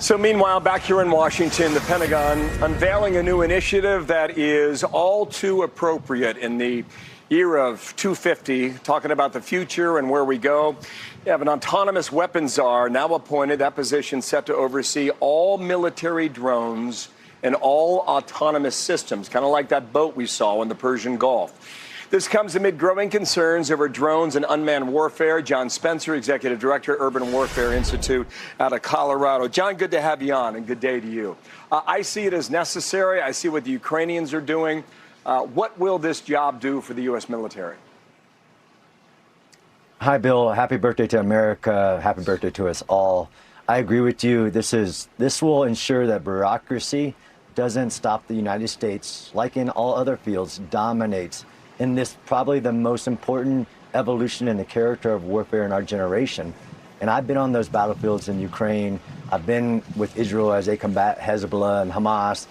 So meanwhile, back here in Washington, the Pentagon unveiling a new initiative that is all too appropriate in the era of 250, talking about the future and where we go. You have an autonomous weapons czar now appointed, that position set to oversee all military drones and all autonomous systems, kind of like that boat we saw in the Persian Gulf. This comes amid growing concerns over drones and unmanned warfare. John Spencer, Executive Director, Urban Warfare Institute out of Colorado. John, good to have you on, and good day to you. I see it as necessary. I see what the Ukrainians are doing. What will this job do for the U.S. military? Hi, Bill. Happy birthday to America. Happy birthday to us all. I agree with you. This will ensure that bureaucracy doesn't stop the United States, like in all other fields, dominates in this probably the most important evolution in the character of warfare in our generation. And I've been on those battlefields in Ukraine. I've been with Israel as they combat Hezbollah and Hamas.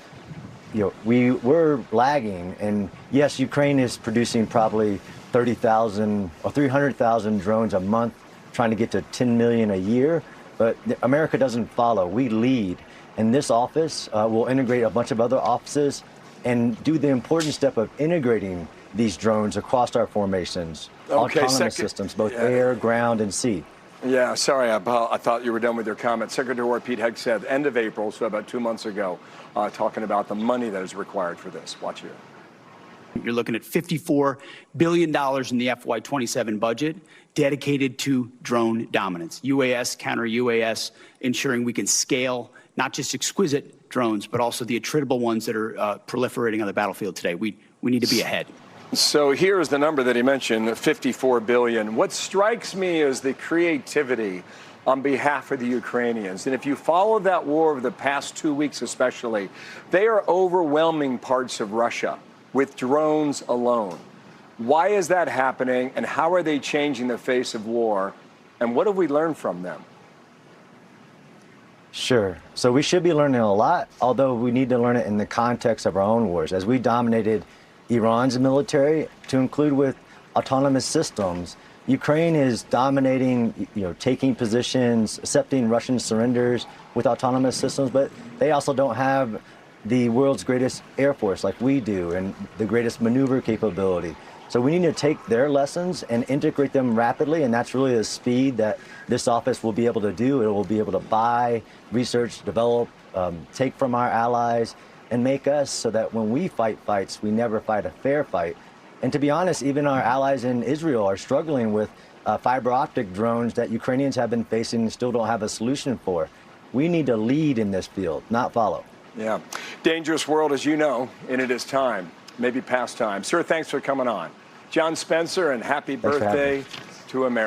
You know, we're lagging. And yes, Ukraine is producing probably 30,000 or 300,000 drones a month, trying to get to 10 million a year. But America doesn't follow. We lead. And this office will integrate a bunch of other offices and do the important step of integrating these drones across our formations, autonomous systems, both air, ground, and sea. Yeah, sorry, I thought you were done with your comment. Secretary War Pete Hegseth, end of April, so about 2 months ago, talking about the money that is required for this. Watch here. You're looking at $54 billion in the FY27 budget dedicated to drone dominance, UAS, counter-UAS, ensuring we can scale not just exquisite drones, but also the attritable ones that are proliferating on the battlefield today. We need to be ahead. So here's the number that he mentioned, $54 billion. What strikes me is the creativity on behalf of the Ukrainians. And if you follow that war over the past 2 weeks especially, they are overwhelming parts of Russia with drones alone. Why is that happening, and how are they changing the face of war? And what have we learned from them? Sure. So we should be learning a lot, although we need to learn it in the context of our own wars. As we dominated Iran's military, to include with autonomous systems, Ukraine is dominating, taking positions, accepting Russian surrenders with autonomous systems, but they also don't have the world's greatest air force like we do and the greatest maneuver capability. So we need to take their lessons and integrate them rapidly, and that's really the speed that this office will be able to do. It will be able to buy, research, develop, take from our allies, and make us so that when we fight fights, we never fight a fair fight. And to be honest, even our allies in Israel are struggling with fiber optic drones that Ukrainians have been facing and still don't have a solution for. We need to lead in this field, not follow. Yeah. Dangerous world, as you know, and it is time, maybe past time. Sir, thanks for coming on. John Spencer, and happy birthday to America.